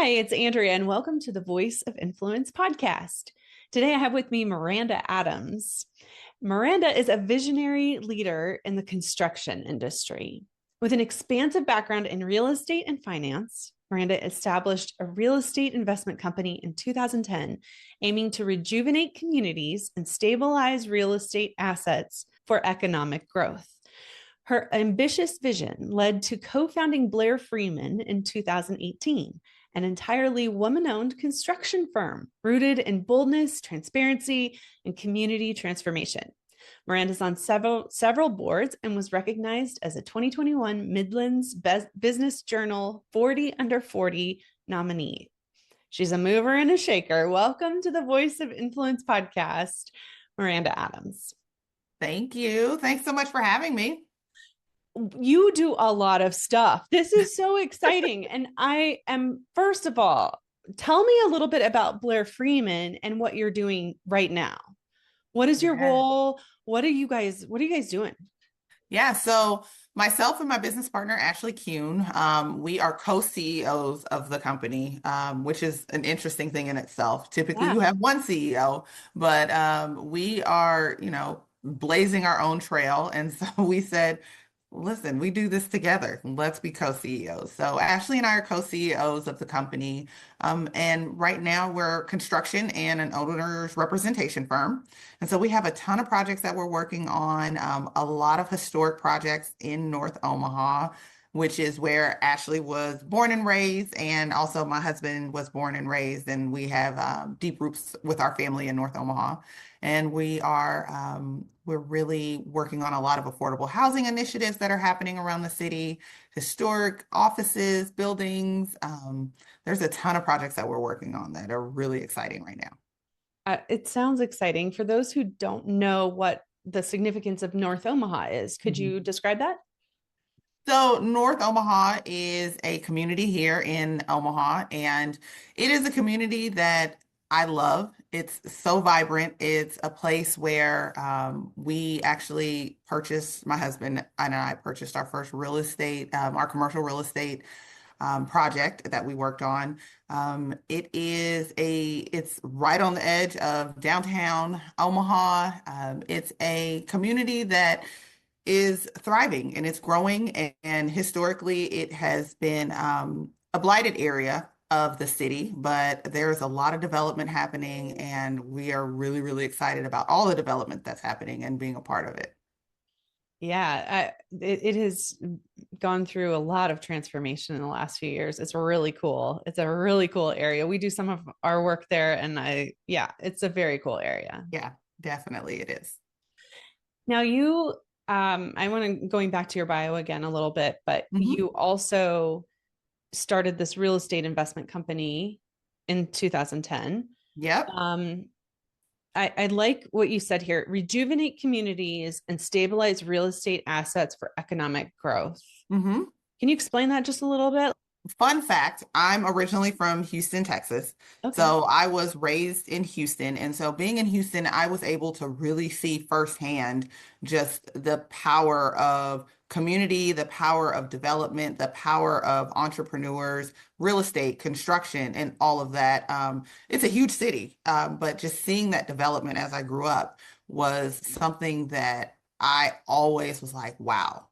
Hi, it's Andrea, and welcome to the Voice of Influence podcast. Today I have with me Maranda Adams. Miranda is a visionary leader in the construction industry. With an expansive background in real estate and finance, Miranda established a real estate investment company in 2010, aiming to rejuvenate communities and stabilize real estate assets for economic growth. Her ambitious vision led to co-founding Blair Freeman in 2018, an entirely woman-owned construction firm rooted in boldness, transparency, and community transformation. Miranda's on several boards and was recognized as a 2021 Midlands Business Journal 40 Under 40 nominee. She's a mover and a shaker. Welcome to the Voice of Influence podcast, Maranda Adams. Thank you. Thanks so much for having me. You do a lot of stuff. This is so exciting. And I am, first of all, tell me a little bit about Blair Freeman and what you're doing right now. What is your role? What are you guys doing? Yeah, so myself and my business partner, Ashley Kuhn, we are co-CEOs of the company, which is an interesting thing in itself. Typically, you have one CEO, but we are, blazing our own trail. And so we said, listen, we do this together. Let's be co-CEOs. So Ashley and I are co-CEOs of the company. And right now we're construction and an owner's representation firm. And so we have a ton of projects that we're working on, a lot of historic projects in North Omaha, which is where Ashley was born and raised. And also my husband was born and raised. And we have deep roots with our family in North Omaha. And we're really working on a lot of affordable housing initiatives that are happening around the city, historic offices, buildings. There's a ton of projects that we're working on that are really exciting right now. It sounds exciting. For those who don't know what the significance of North Omaha is, could you describe that? So North Omaha is a community here in Omaha, and it is a community that I love. It's so vibrant. It's a place where we actually purchased, my husband and I purchased our first real estate, our commercial real estate project that we worked on. It's right on the edge of downtown Omaha. It's a community that is thriving and it's growing, and historically it has been a blighted area of the city, but there's a lot of development happening, and we are really, really excited about all the development that's happening and being a part of it. Yeah, it has gone through a lot of transformation in the last few years. It's really cool. It's a really cool area. We do some of our work there, and it's a very cool area. Yeah, definitely it is. Now I want to going back to your bio again a little bit, but you also started this real estate investment company in 2010. Yep. I like what you said here: rejuvenate communities and stabilize real estate assets for economic growth. Can you explain that just a little bit? Fun fact, I'm originally from Houston, Texas. Okay. So I was raised in Houston. And so being in Houston, I was able to really see firsthand just the power of community, the power of development, the power of entrepreneurs, real estate, construction, and all of that. It's a huge city, but just seeing that development as I grew up was something that I always was like, wow,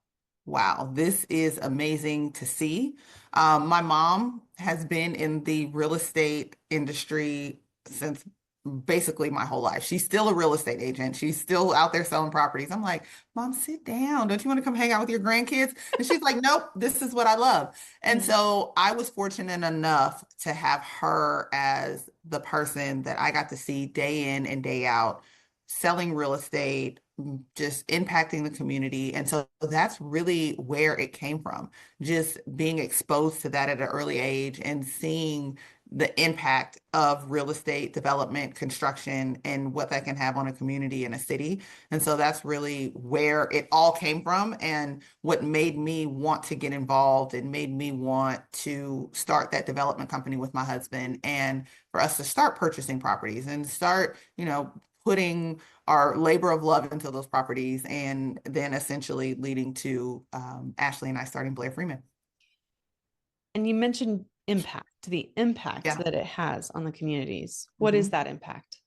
this is amazing to see. My mom has been in the real estate industry since basically my whole life. She's still a real estate agent. She's still out there selling properties. I'm like, Mom, sit down. Don't you want to come hang out with your grandkids? And she's like, nope, this is what I love. And so I was fortunate enough to have her as the person that I got to see day in and day out, selling real estate, just impacting the community. And so that's really where it came from, just being exposed to that at an early age and seeing the impact of real estate development, construction, and what that can have on a community and a city. And so that's really where it all came from, and what made me want to get involved and made me want to start that development company with my husband, and for us to start purchasing properties and start, putting our labor of love into those properties, and then essentially leading to Ashley and I starting Blair Freeman. And you mentioned the impact Yeah. that it has on the communities. What is Mhm. that impact?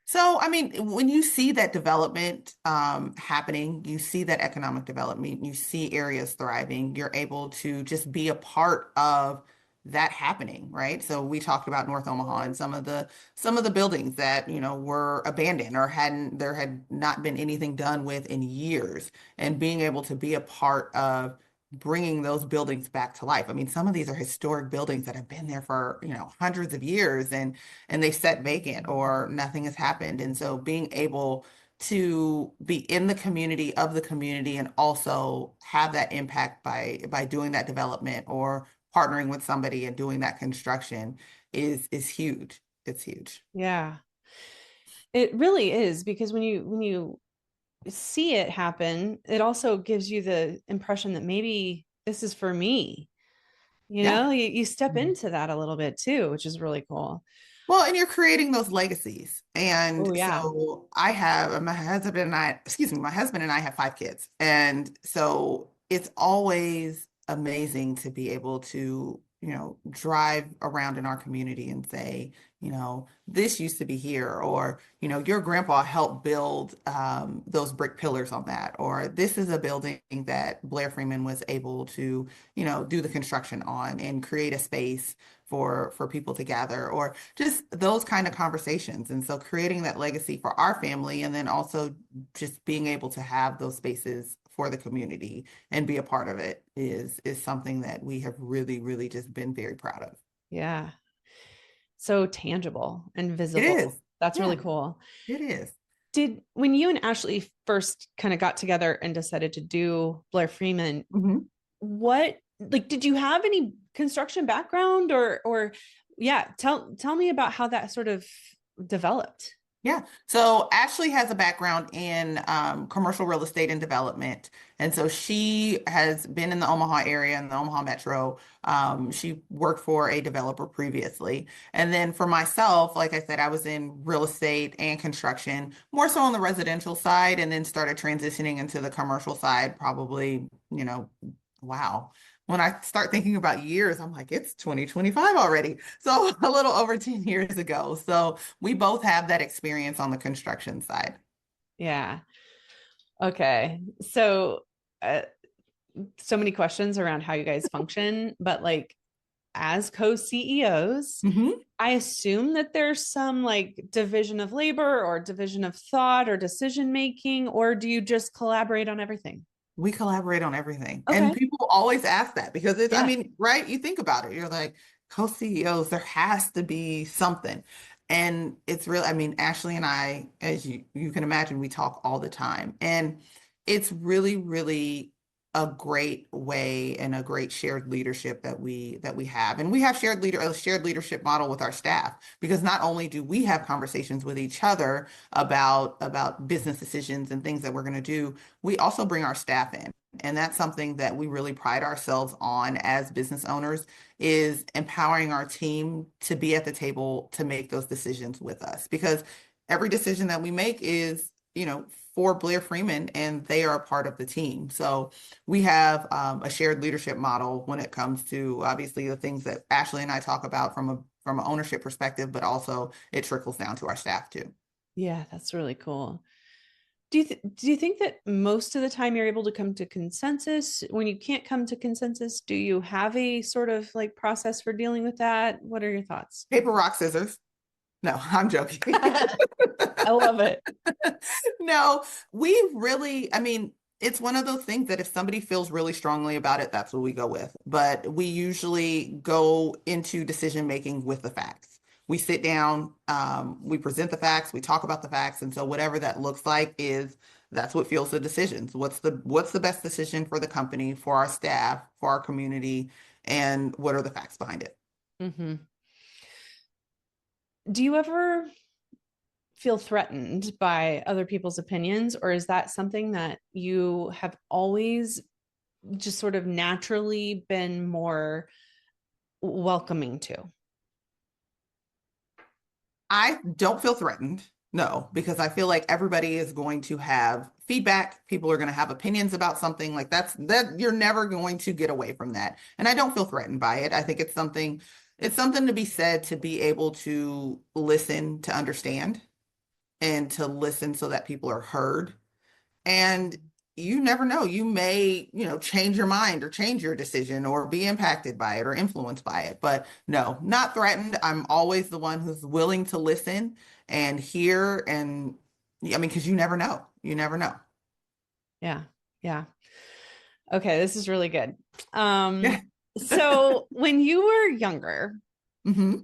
So, I mean, when you see that development happening, you see that economic development, you see areas thriving, you're able to just be a part of that happening, right? So we talked about North Omaha and some of the buildings that, were abandoned or there had not been anything done with in years, and being able to be a part of bringing those buildings back to life. I mean, some of these are historic buildings that have been there for, hundreds of years, and they set vacant or nothing has happened. And so being able to be in the community of the community and also have that impact by doing that development or partnering with somebody and doing that construction is huge. It's huge. Yeah, it really is, because when you see it happen, it also gives you the impression that maybe this is for me. Yeah. You step Mhm. into that a little bit too, which is really cool. Well, and you're creating those legacies. Oh, And yeah. so I have my husband and I have 5 kids. And so it's always amazing to be able to, drive around in our community and say, this used to be here, or, your grandpa helped build those brick pillars on that, or this is a building that Blair Freeman was able to, do the construction on and create a space for people to gather, or just those kind of conversations. And so creating that legacy for our family, and then also just being able to have those spaces for the community and be a part of it is something that we have really, really just been very proud of. Yeah. So tangible and It visible. is. That's really Yeah, cool. it is. When you and Ashley first kind of got together and decided to do Blair Freeman, Mhm. what, like, did you have any construction background, or yeah, tell me about how that sort of developed. Yeah. So Ashley has a background in commercial real estate and development. And so she has been in the Omaha area, in the Omaha Metro. She worked for a developer previously. And then for myself, like I said, I was in real estate and construction, more so on the residential side, and then started transitioning into the commercial side, probably, wow. When I start thinking about years, I'm like, it's 2025 already. So a little over 10 years ago. So we both have that experience on the construction side. Yeah. Okay. Uh, so many questions around how you guys function, but like, as co-CEOs, Hmm. I assume that there's some like division of labor or division of thought or decision making, or do you just collaborate on everything? We collaborate on everything. And Okay. people always ask that because I Yeah. mean, right? You think about it, you're like, co-CEOs, there has to be something. And it's real. I mean, Ashley and I, as you can imagine, we talk all the time. And it's really, really a great way and a great shared leadership that we have. And we have a shared leadership model with our staff, because not only do we have conversations with each other about business decisions and things that we're going to do, we also bring our staff in. And that's something that we really pride ourselves on as business owners, is empowering our team to be at the table to make those decisions with us. Because every decision that we make is, for Blair Freeman, and they are a part of the team. So we have a shared leadership model when it comes to obviously the things that Ashley and I talk about from an ownership perspective, but also it trickles down to our staff too. Yeah, that's really cool. Do you think that most of the time you're able to come to consensus? When you can't come to consensus, do you have a sort of like process for dealing with that? What are your thoughts? Paper, rock, scissors. No, I'm joking. I love it. No, we really, I mean, it's one of those things that if somebody feels really strongly about it, that's what we go with. But we usually go into decision making with the facts. We sit down, we present the facts, we talk about the facts, and so whatever that looks like that's what fuels the decisions. What's the best decision for the company, for our staff, for our community, and what are the facts behind it? Hmm. Do you ever feel threatened by other people's opinions, or is that something that you have always just sort of naturally been more welcoming to? I don't feel threatened. No, because I feel like everybody is going to have feedback. People are going to have opinions about something like that you're never going to get away from that. And I don't feel threatened by it. I think it's something to be said to be able to listen, to understand, and to listen so that people are heard. And you never know, you may, change your mind or change your decision or be impacted by it or influenced by it. But no, not threatened. I'm always the one who's willing to listen and hear. And I mean, because you never know. You never know. Yeah. Yeah. Okay, this is really good. Um, Yeah. so when you were younger, Hmm.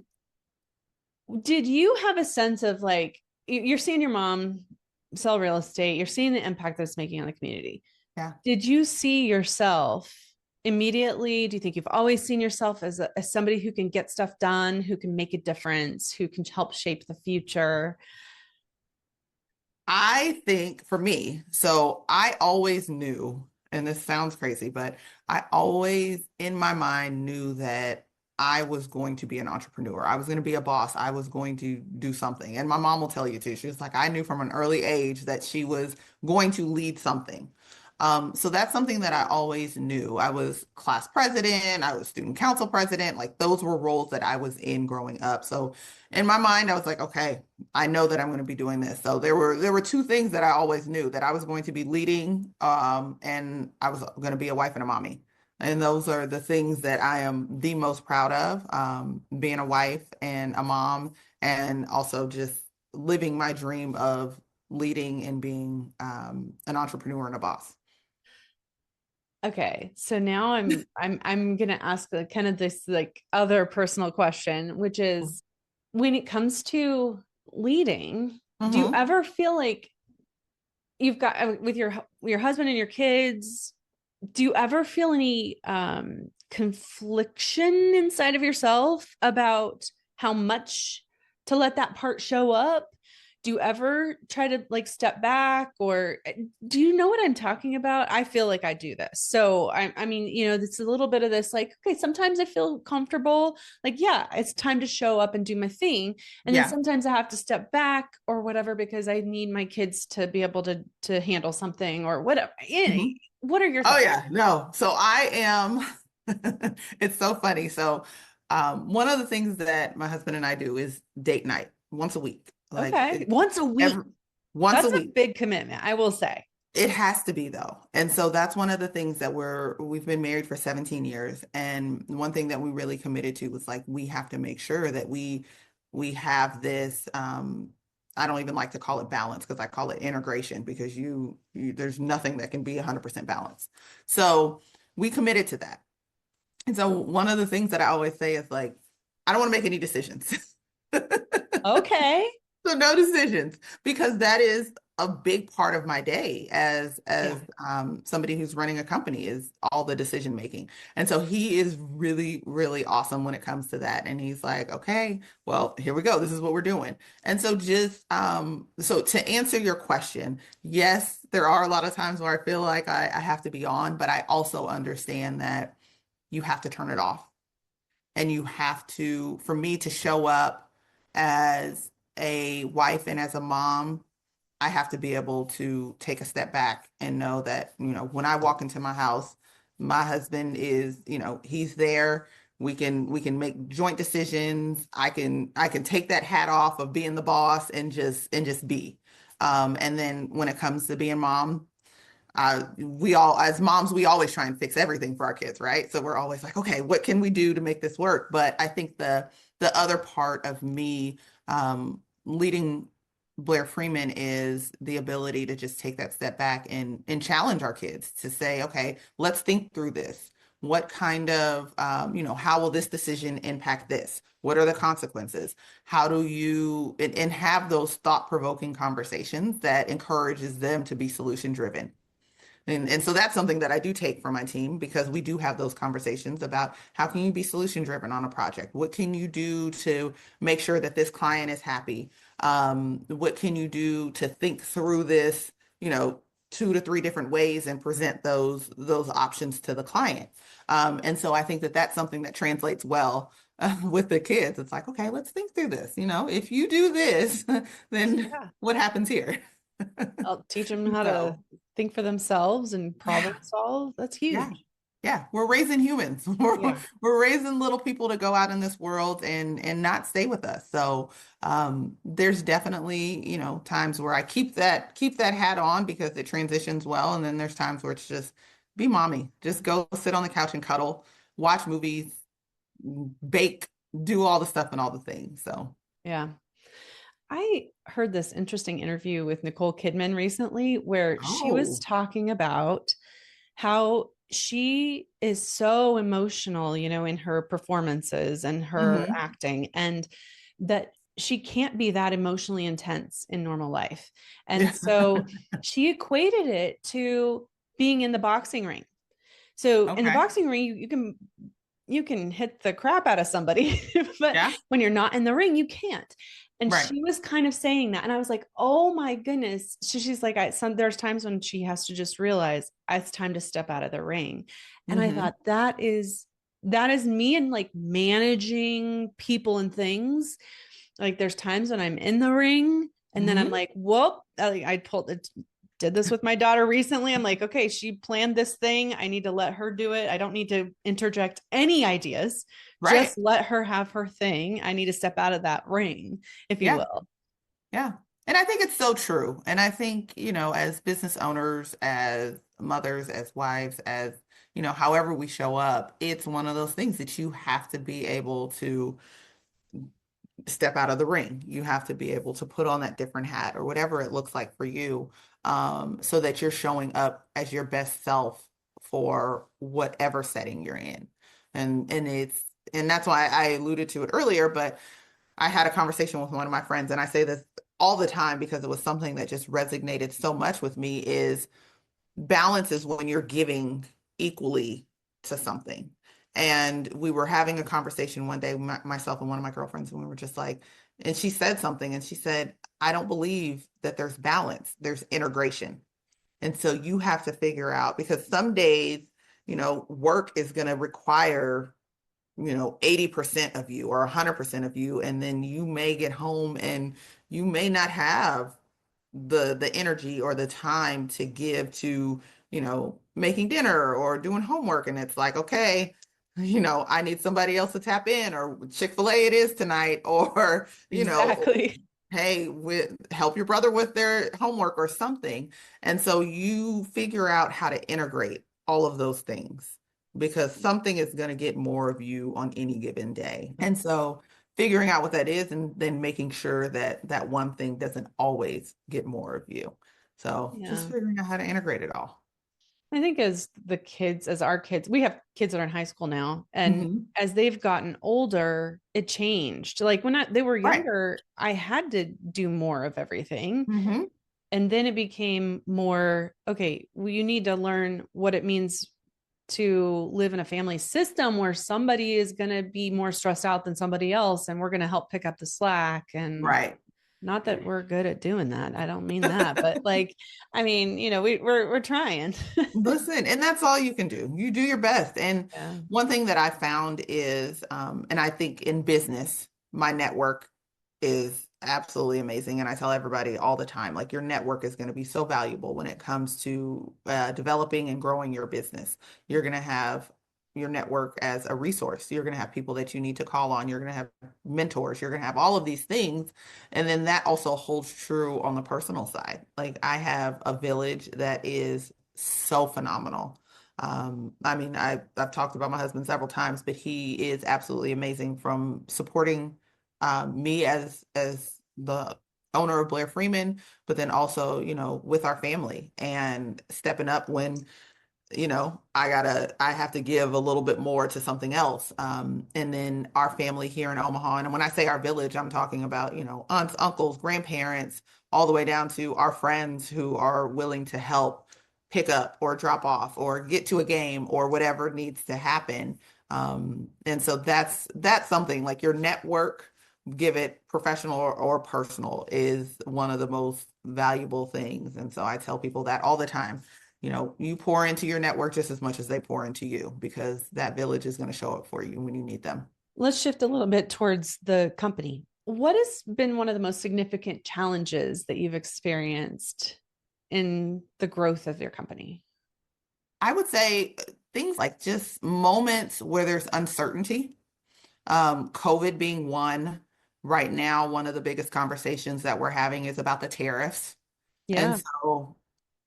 did you have a sense of like you're seeing your mom sell real estate, you're seeing the impact that it's making on the community. Yeah. Did you see yourself immediately? Do you think you've always seen yourself as somebody who can get stuff done, who can make a difference, who can help shape the future? I think for me, so I always knew, and this sounds crazy, but I always in my mind knew that I was going to be an entrepreneur. I was going to be a boss. I was going to do something. And my mom will tell you too. She was like, I knew from an early age that she was going to lead something. So that's something that I always knew. I was class president, I was student council president, like those were roles that I was in growing up. So in my mind, I was like, okay, I know that I'm going to be doing this. So there were two things that I always knew that I was going to be leading, and I was going to be a wife and a mommy. And those are the things that I am the most proud of, being a wife and a mom, and also just living my dream of leading and being an entrepreneur and a boss. Okay, so now I'm gonna ask kind of this like other personal question, which is when it comes to leading, do you Hmm. ever feel like you've got with your husband and your kids, do you ever feel any confliction inside of yourself about how much to let that part show up? Do you ever try to like step back, or do you know what I'm talking about? I feel like I do this. So I mean, it's a little bit of this like, okay, sometimes I feel comfortable, like, yeah, it's time to show up and do my thing. And then Yeah. sometimes I have to step back or whatever because I need my kids to be able to handle something or whatever. Hmm. What are your Oh thoughts? yeah, no. So I am, it's so funny. So one of the things that my husband and I do is date night once a week. Like Okay. Once a week. every once a That's a week. big commitment, I will say. It has to be though. And so that's one of the things that we've been married for 17 years. And one thing that we really committed to was like we have to make sure that we have this I don't even like to call it balance because I call it integration because there's nothing that can be 100% balanced. So we committed to that. And so one of the things that I always say is like I don't want to make any decisions. Okay. So no decisions because that is a big part of my day Yeah. as somebody who's running a company is all the decision making. And so he is really, really awesome when it comes to that. And he's like, okay, well, here we go. This is what we're doing. And so just so to answer your question, yes, there are a lot of times where I feel like I have to be on, but I also understand that you have to turn it off and you have to, for me to show up as a wife and as a mom, I have to be able to take a step back and know that, when I walk into my house, my husband is, he's there. We can make joint decisions. I can take that hat off of being the boss and just be. And then when it comes to being mom, we all, as moms, we always try and fix everything for our kids, right? So we're always like, okay, what can we do to make this work? But I think the other part of me leading Blair Freeman is the ability to just take that step back and challenge our kids to say, okay, let's think through this. What kind of, how will this decision impact this? What are the consequences? How do you, and have those thought-provoking conversations that encourages them to be solution driven. And so that's something that I do take for my team because we do have those conversations about how can you be solution driven on a project? What can you do to make sure that this client is happy? What can you do to think through this, 2 to 3 different ways and present those options to the client? And so I think that that's something that translates well with the kids. It's like, okay, let's think through this. If you do this, then Yeah. what happens here? I'll teach them how to So, think for themselves and problem yeah. solve. That's Yeah. huge. Yeah, we're raising humans. We're, Yeah. we're raising little people to go out in this world and not stay with us. So there's definitely, times where I keep that hat on because it transitions well. And then there's times where it's just be mommy. Just go sit on the couch and cuddle, watch movies, bake, do all the stuff and all the things. So Yeah. I heard this interesting interview with Nicole Kidman recently where she was oh. talking about how she is so emotional, in her performances and her Hmm. acting, and that she can't be that emotionally intense in normal life. And Yeah. so she equated it to being in the boxing ring. So in the Okay. boxing ring, you can hit the crap out of somebody, but Yeah. when you're not in the ring, you can't. And Right. she was kind of saying that, and I was like, "Oh my goodness!" She's like, there's times when she has to just realize it's time to step out of the ring." And I Hmm. thought that is me and like managing people and things. Like there's times when I'm in the ring, and then I'm Hmm. like, "Whoop!" I told it did this with my daughter recently. I'm like, okay, she planned this thing. I need to let her do it. I don't need to interject any ideas. Right. Just let her have her thing. I need to step out of that ring, if you Yeah. will. Yeah. And I think it's so true. And I think, as business owners, as mothers, as wives, as, however we show up, it's one of those things that you have to be able to step out of the ring. You have to be able to put on that different hat or whatever it looks like for you, so that you're showing up as your best self for whatever setting you're in. And that's why I alluded to it earlier, but I had a conversation with one of my friends, and I say this all the time because it was something that just resonated so much with me is balance is when you're giving equally to something. And we were having a conversation one day, myself and one of my girlfriends, and we were just like, and she said something, and she said, I don't believe that there's balance, there's integration. And so you have to figure out because some days, work is going to require 80% of you or 100% of you, and then you may get home and you may not have the energy or the time to give to making dinner or doing homework, and it's like, okay, I need somebody else to tap in, or Chick-fil-A it is tonight, or Exactly. hey, help your brother with their homework or something. And so you figure out how to integrate all of those things because something is going to get more of you on any given day. And so figuring out what that is and then making sure that that one thing doesn't always get more of you. So just Yeah. figuring out how to integrate it all. I think as our kids, we have kids that are in high school now, and Hmm. as they've gotten older, it changed. Like when they were Right. younger, I had to do more of everything. Hmm. And then it became more, okay, well, you need to learn what it means to live in a family system where somebody is going to be more stressed out than somebody else, and we're going to help pick up the slack. And Right. not that we're good at doing that. I don't mean that, but like, I mean, we're trying. Listen, and that's all you can do. You do your best. And Yeah. one thing that I found is, and I think in business, my network is absolutely amazing. And I tell everybody all the time, like your network is going to be so valuable when it comes to developing and growing your business. You're going to have your network as a resource. You're going to have people that you need to call on. You're going to have mentors. You're going to have all of these things. And then that also holds true on the personal side. Like I have a village that is so phenomenal. I mean, I've talked about my husband several times, but he is absolutely amazing from supporting me as the owner of Blair Freeman, but then also, with our family and stepping up when I have to give a little bit more to something else. And then our family here in Omaha, and when I say our village, I'm talking about, aunts, uncles, grandparents, all the way down to our friends who are willing to help pick up or drop off or get to a game or whatever needs to happen. And so that's something like your network, give it professional or personal, is one of the most valuable things. And so I tell people that all the time. You pour into your network just as much as they pour into you because that village is going to show up for you when you need them. Let's shift a little bit towards the company. What has been one of the most significant challenges that you've experienced in the growth of your company? I would say things like just moments where there's uncertainty. COVID being one. Right now, one of the biggest conversations that we're having is about the tariffs. And Yeah. so,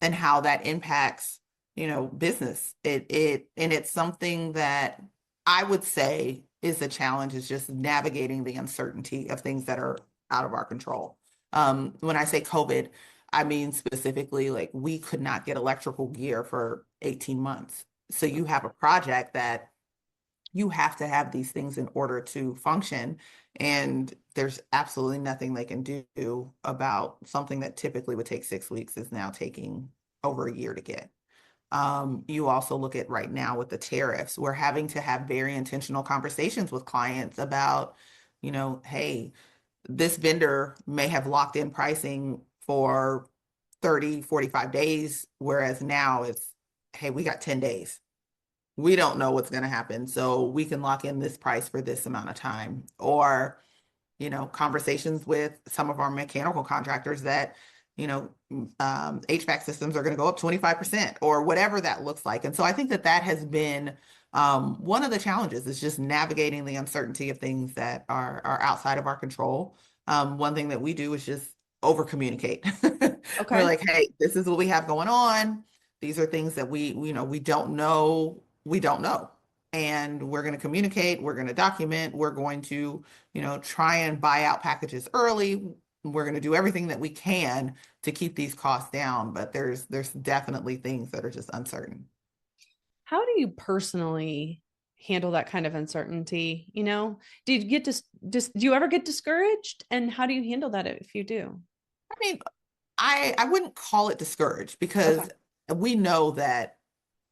and how that impacts, business. And it's something that I would say is a challenge, is just navigating the uncertainty of things that are out of our control. When I say COVID, I mean specifically like we could not get electrical gear for 18 months. So you have a project that you have to have these things in order to function. And there's absolutely nothing they can do about something that typically would take 6 weeks is now taking over a year to get. You also look at right now with the tariffs, we're having to have very intentional conversations with clients about, hey, this vendor may have locked in pricing for 30, 45 days, whereas now it's, hey, we got 10 days. We don't know what's going to happen. So we can lock in this price for this amount of time. Or, conversations with some of our mechanical contractors that, HVAC systems are going to go up 25% or whatever that looks like. And so I think that that has been one of the challenges, is just navigating the uncertainty of things that are outside of our control. One thing that we do is just over communicate. We're Okay. like, hey, this is what we have going on. These are things that we don't know. We don't know. And we're going to communicate, we're going to document, we're going to, try and buy out packages early. We're going to do everything that we can to keep these costs down, but there's definitely things that are just uncertain. How do you personally handle that kind of uncertainty? Do you get do you ever get discouraged? And how do you handle that if you do? I mean, I wouldn't call it discouraged, Okay. because we know that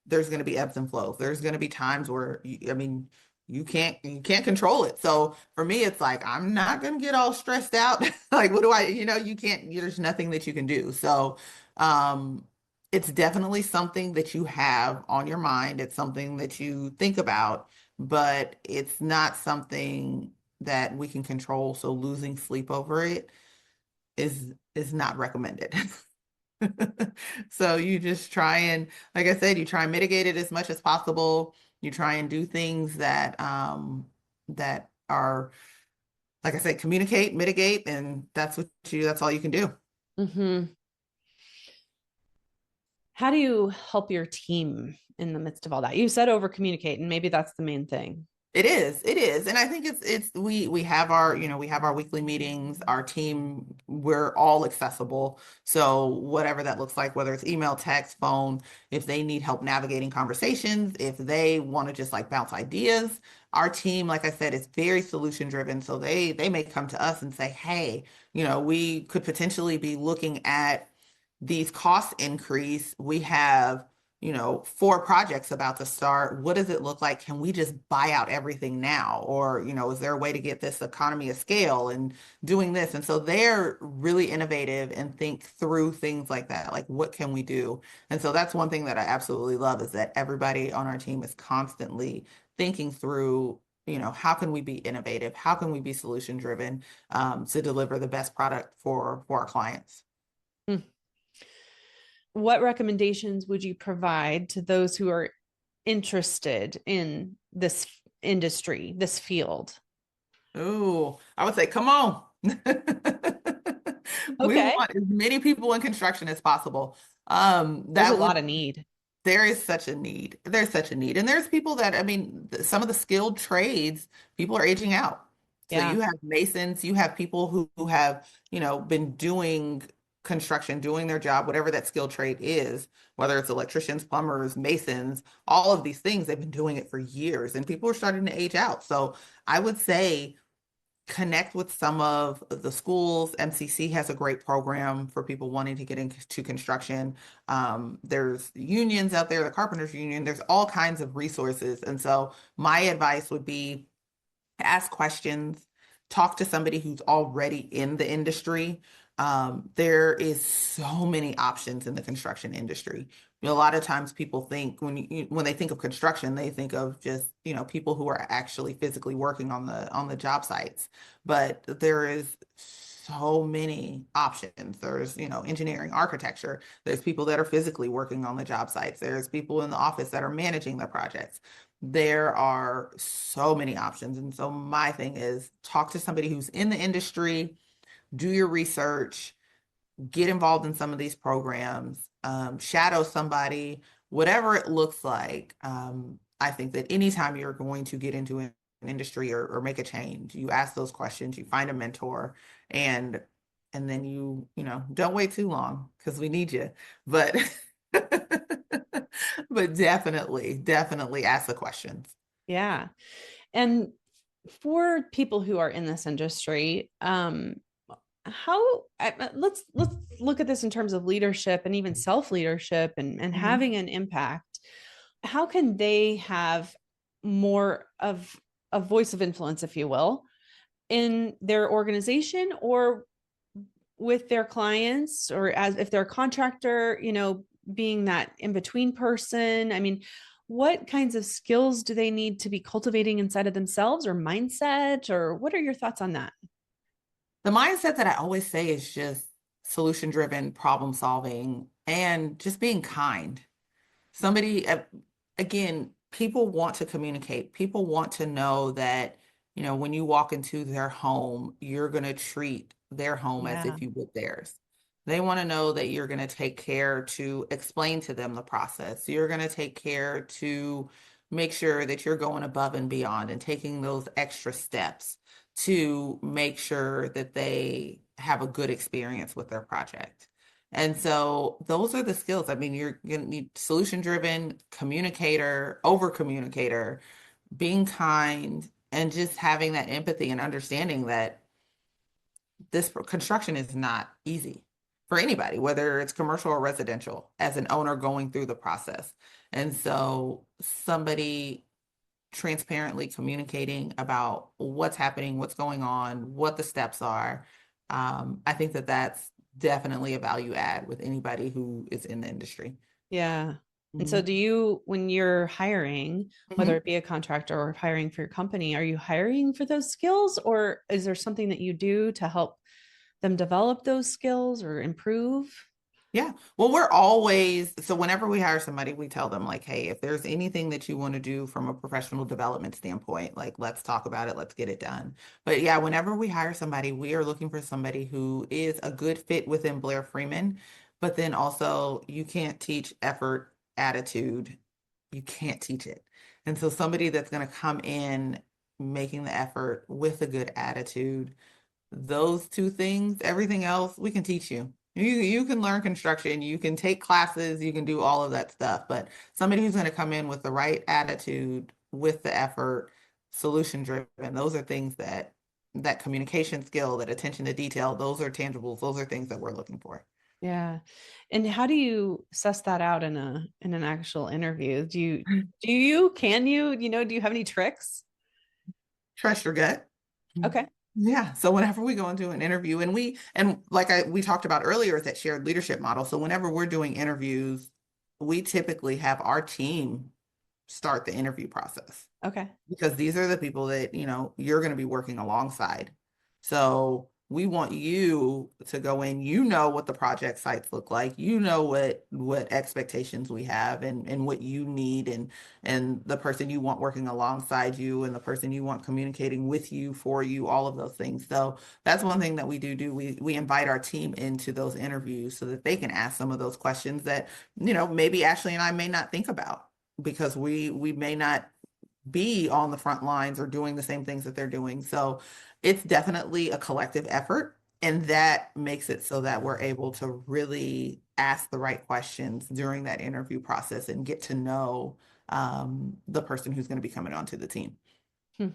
there's going to be ebbs and flows. There's going to be times where I mean, you can't control it. So for me, it's like I'm not going to get all stressed out. Like, what do I, you can't. There's nothing that you can do. So, um, it's definitely something that you have on your mind. It's something that you think about, but it's not something that we can control. So losing sleep over it is not recommended. So you just try and, like I said, you try and mitigate it as much as possible. You try and do things that are, like I said, communicate, mitigate, and that's all you can do. Hmm. How do you help your team in the midst of all that? You said over communicate, and maybe that's the main thing. It is. And I think we have our weekly meetings, our team, we're all accessible. So whatever that looks like, whether it's email, text, phone, if they need help navigating conversations, if they want to just like bounce ideas, our team, like I said, is very solution driven. So they may come to us and say, hey, we could potentially be looking at these costs increase. We have 4 projects about to start. What does it look like? Can we just buy out everything now? Or, is there a way to get this economy of scale and doing this? And so they're really innovative and think through things like that. Like, what can we do? And so that's one thing that I absolutely love, is that everybody on our team is constantly thinking through, how can we be innovative? How can we be solution driven, to deliver the best product for our clients? Hmm. What recommendations would you provide to those who are interested in this industry, this field? Oh, I would say, come on. We Okay. want as many people in construction as possible. There's a That lot would of need. There is such a need. There's such a need. And there's people that, I mean, some of the skilled trades, people are aging out. So Yeah. you have masons, you have people who have, been doing construction, doing their job, whatever that skilled trade is, whether it's electricians, plumbers, masons, all of these things, they've been doing it for years, and people are starting to age out. So I would say connect with some of the schools. MCC has a great program for people wanting to get into construction. There's unions out there, the Carpenters Union, there's all kinds of resources. And so my advice would be ask questions, talk to somebody who's already in the industry. There is so many options in the construction industry. A lot of times people think when they think of construction, they think of just, people who are actually physically working on the job sites. But there is so many options. There's, engineering, architecture. There's people that are physically working on the job sites. There's people in the office that are managing the projects. There are so many options. And so my thing is talk to somebody who's in the industry, do your research, get involved in some of these programs, shadow somebody, whatever it looks like. I think that anytime you're going to get into an industry or make a change, you ask those questions, you find a mentor, and then don't wait too long because we need you. But but definitely ask the questions. Yeah. And for people who are in this industry, let's look at this in terms of leadership and even self-leadership and Mhm. having an impact. How can they have more of a voice of influence, if you will, in their organization or with their clients, or as if they're a contractor, being that in between person? I mean, what kinds of skills do they need to be cultivating inside of themselves, or mindset, or what are your thoughts on that? The mindset that I always say is just solution driven problem solving and just being kind. Somebody, again, people want to communicate. People want to know that, when you walk into their home, you're going to treat their home as Yeah. if you would theirs. They want to know that you're going to take care to explain to them the process. You're going to take care to make sure that you're going above and beyond and taking those extra steps to make sure that they have a good experience with their project. And so those are the skills. I mean, you're going to need solution driven, communicator, over communicator, being kind, and just having that empathy and understanding that this construction is not easy for anybody, whether it's commercial or residential, as an owner going through the process. And so somebody transparently communicating about what's happening, what's going on, what the steps are. I think that that's definitely a value add with anybody who is in the industry. Yeah. And so Mhm. do you, when you're hiring, whether Mhm. it be a contractor or hiring for your company, are you hiring for those skills, or is there something that you do to help them develop those skills or improve? Yeah. Well, we're always, so whenever we hire somebody, we tell them, like, hey, if there's anything that you want to do from a professional development standpoint, like, let's talk about it, let's get it done. But yeah, whenever we hire somebody, we are looking for somebody who is a good fit within Blair Freeman, but then also you can't teach effort, attitude, you can't teach it. And so somebody that's going to come in making the effort with a good attitude, those two things, everything else we can teach you. You can learn construction, you can take classes, you can do all of that stuff, but somebody who's going to come in with the right attitude, with the effort, solution driven, those are things that communication skill, that attention to detail, those are tangibles, those are things that we're looking for. Yeah. And how do you suss that out in an actual interview? Can you, do you have any tricks? Trust your gut. Okay. Yeah. So whenever we go into an interview and like we talked about earlier, that shared leadership model. So whenever we're doing interviews, we typically have our team start the interview process Okay. because these are the people that, you're going to be working alongside. So we want you to go in, what the project sites look like, what expectations we have and what you need and the person you want working alongside you and the person you want communicating with you, for you, all of those things. So that's one thing that we do. We invite our team into those interviews so that they can ask some of those questions that, maybe Ashley and I may not think about because we may not be on the front lines or doing the same things that they're doing. So it's definitely a collective effort. And that makes it so that we're able to really ask the right questions during that interview process and get to know the person who's going to be coming onto the team. Hmm.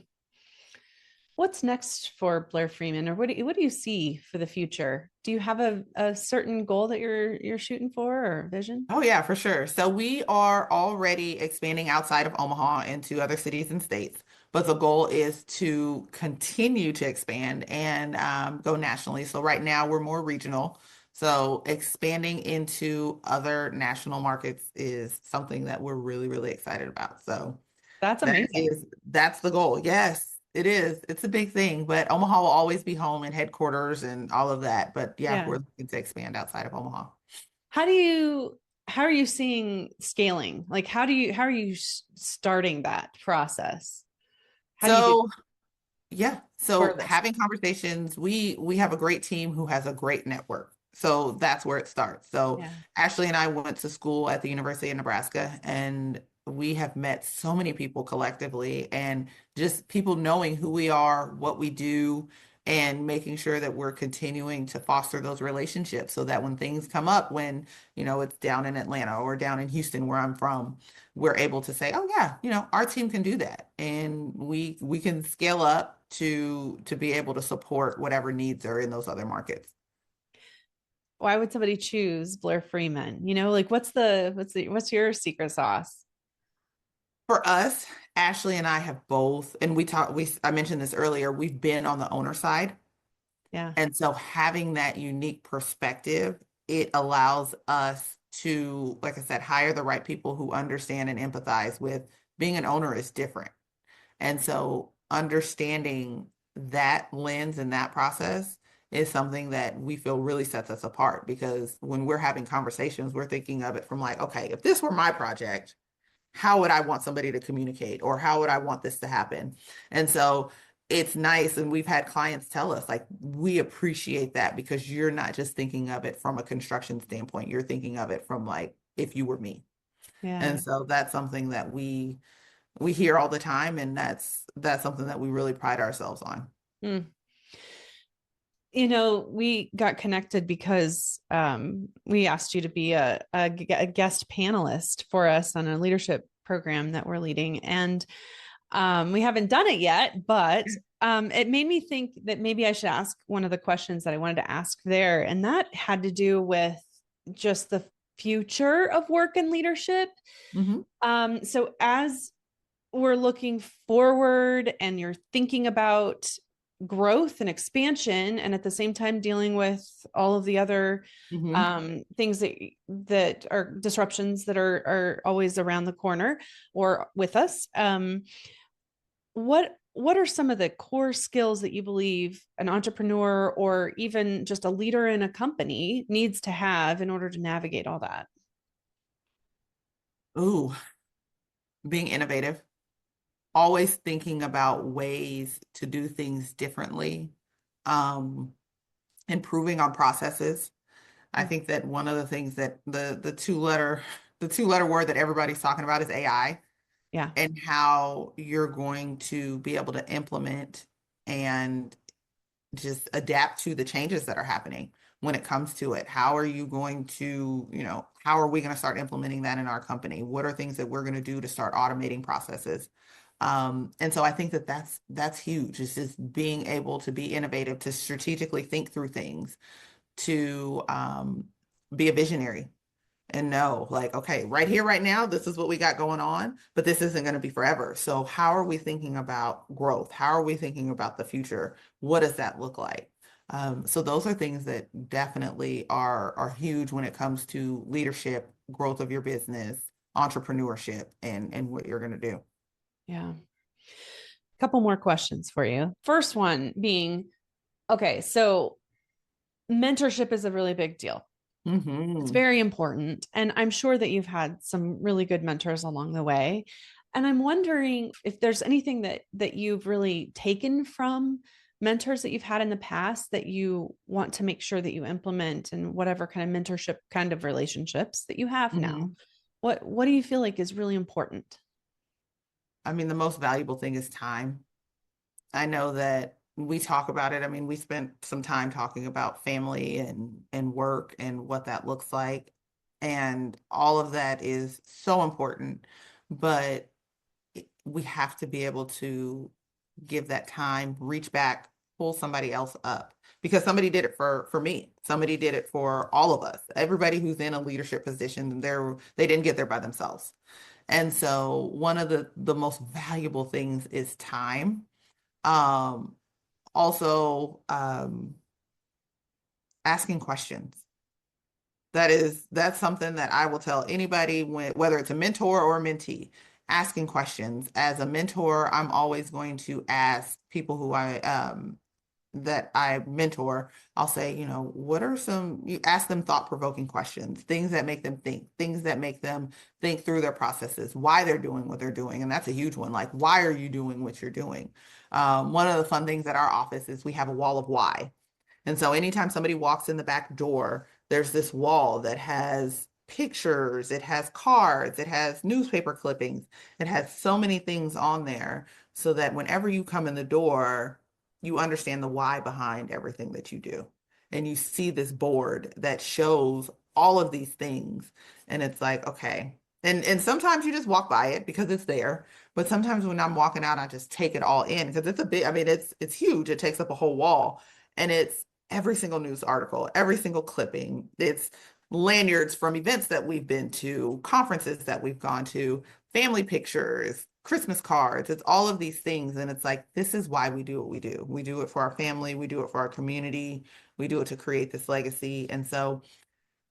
What's next for Blair Freeman, or what do you see for the future? Do you have a certain goal that you're shooting for, or vision? Oh, yeah, for sure. So we are already expanding outside of Omaha into other cities and states, but the goal is to continue to expand and go nationally. So right now we're more regional. So expanding into other national markets is something that we're really, really excited about. So That's amazing. that's the goal. Yes, it is. It's a big thing, but Omaha will always be home and headquarters and all of that. But yeah, Yeah. we're looking to expand outside of Omaha. How do you how are you seeing scaling? Like how are you starting that process? How do you do So yeah. So furthest? having conversations, we have a great team who has a great network. So that's where it starts. So Yeah. Ashley and I went to school at the University of Nebraska, and we have met so many people collectively, and just people knowing who we are, what we do, and making sure that we're continuing to foster those relationships so that when things come up, when, it's down in Atlanta or down in Houston where I'm from, we're able to say, oh yeah, our team can do that. And we can scale up to be able to support whatever needs are in those other markets. Why would somebody choose Blair Freeman? Like what's your secret sauce? For us, Ashley and I have both, and I mentioned this earlier, we've been on the owner side. Yeah. And so having that unique perspective, it allows us to, like I said, hire the right people who understand and empathize with being an owner is different. And so understanding that lens and that process is something that we feel really sets us apart, because when we're having conversations, we're thinking of it from like, okay, if this were my project, how would I want somebody to communicate, or how would I want this to happen? And so it's nice. And we've had clients tell us, like, we appreciate that because you're not just thinking of it from a construction standpoint, you're thinking of it from like, if you were me. Yeah. And so that's something that we hear all the time, and that's something that we really pride ourselves on. Mm. We got connected because we asked you to be a guest panelist for us on a leadership program that we're leading. And we haven't done it yet, but it made me think that maybe I should ask one of the questions that I wanted to ask there. And that had to do with just the future of work and leadership. Mm-hmm. So as we're looking forward and you're thinking about growth and expansion, and at the same time dealing with all of the other Mm-hmm. things that are disruptions that are always around the corner or with us, what are some of the core skills that you believe an entrepreneur or even just a leader in a company needs to have in order to navigate all that? Ooh, being innovative, always thinking about ways to do things differently, um, improving on processes. I think that one of the things that the two letter word that everybody's talking about is AI, Yeah. and how you're going to be able to implement and just adapt to the changes that are happening when it comes to it. How are you going to, how are we going to start implementing that in our company? What are things that we're going to do to start automating processes? And so I think that that's huge. It's just being able to be innovative, to strategically think through things, to be a visionary and know, like, okay, right here, right now, this is what we got going on, but this isn't going to be forever. So how are we thinking about growth? How are we thinking about the future? What does that look like? So those are things that definitely are huge when it comes to leadership, growth of your business, entrepreneurship, and what you're going to do. Yeah. A couple more questions for you. First one being, okay, so mentorship is a really big deal. It's Hmm. very important. And I'm sure that you've had some really good mentors along the way. And I'm wondering if there's anything that you've really taken from mentors that you've had in the past that you want to make sure that you implement in whatever kind of mentorship kind of relationships that you have now. Hmm. What do you feel like is really important? I mean, the most valuable thing is time. I know that we talk about it. I mean, we spent some time talking about family and work and what that looks like. And all of that is so important, but we have to be able to give that time, reach back, pull somebody else up, because somebody did it for me. Somebody did it for all of us. Everybody who's in a leadership position, they didn't get there by themselves. And so one of the most valuable things is time. Um, also, asking questions. That's something that I will tell anybody whether it's a mentor or a mentee, asking questions. As a mentor, I'm always going to ask people who that I mentor, I'll say, what are you ask them thought-provoking questions, things that make them think, things that make them think through their processes, why they're doing what they're doing. And that's a huge one. Like, why are you doing what you're doing? One of the fun things at our office is we have a wall of why. And so anytime somebody walks in the back door, there's this wall that has pictures, it has cards, it has newspaper clippings, it has so many things on there so that whenever you come in the door, you understand the why behind everything that you do. And you see this board that shows all of these things. And it's like, okay. And sometimes you just walk by it because it's there. But sometimes when I'm walking out, I just take it all in because it's a big, I mean, it's huge. It takes up a whole wall. And it's every single news article, every single clipping. It's lanyards from events that we've been to, conferences that we've gone to, family pictures, Christmas cards. It's all of these things. And it's like, this is why we do what we do. We do it for our family. We do it for our community. We do it to create this legacy. And so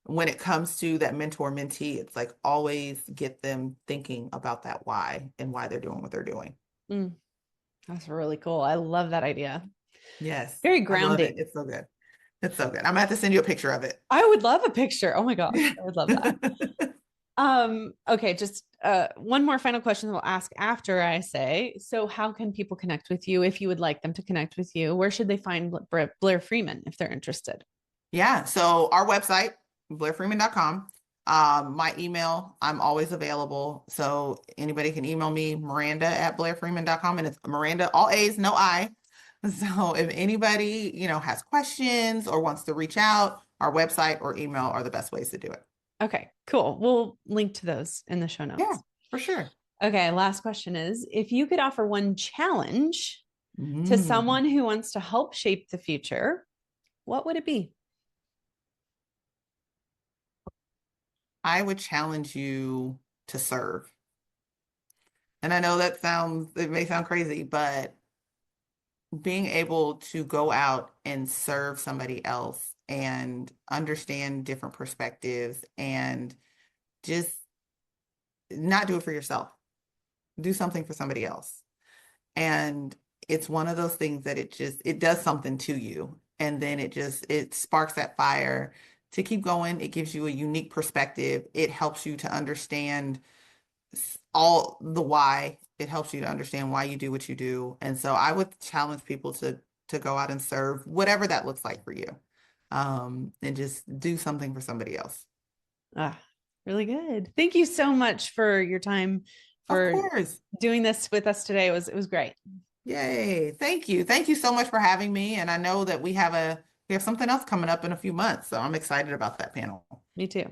when it comes to that mentor mentee, it's like always get them thinking about that why and why they're doing what they're doing. That's really cool. I love that idea. Yes. Very I love it. grounding. It's so good. It's so good. I'm gonna have to send you a picture of it. I would love a picture. Oh my gosh, I would love that. Okay, just one more final question that we'll ask after I say, so how can people connect with you if you would like them to connect with you? Where should they find Blair Freeman if they're interested? Yeah. So our website, blairfreeman.com. My email, I'm always available. So anybody can email me, Miranda@blairfreeman.com. And it's Miranda, all A's, no I. So if anybody, has questions or wants to reach out, our website or email are the best ways to do it. Okay, cool. We'll link to those in the show notes. Yeah, for sure. Okay, last question is, if you could offer one challenge to someone who wants to help shape the future, what would it be? I would challenge you to serve. And I know it may sound crazy, but being able to go out and serve somebody else and understand different perspectives and just not do it for yourself, do something for somebody else. And it's one of those things that it does something to you. And then it sparks that fire to keep going. It gives you a unique perspective. It helps you to understand all the why. It helps you to understand why you do what you do. And so I would challenge people to go out and serve whatever that looks like for you. And just do something for somebody else. Really good. Thank you so much for your time, for doing this with us today. It was great. Yay. Thank you. Thank you so much for having me. And I know that we have something else coming up in a few months. So I'm excited about that panel. Me too.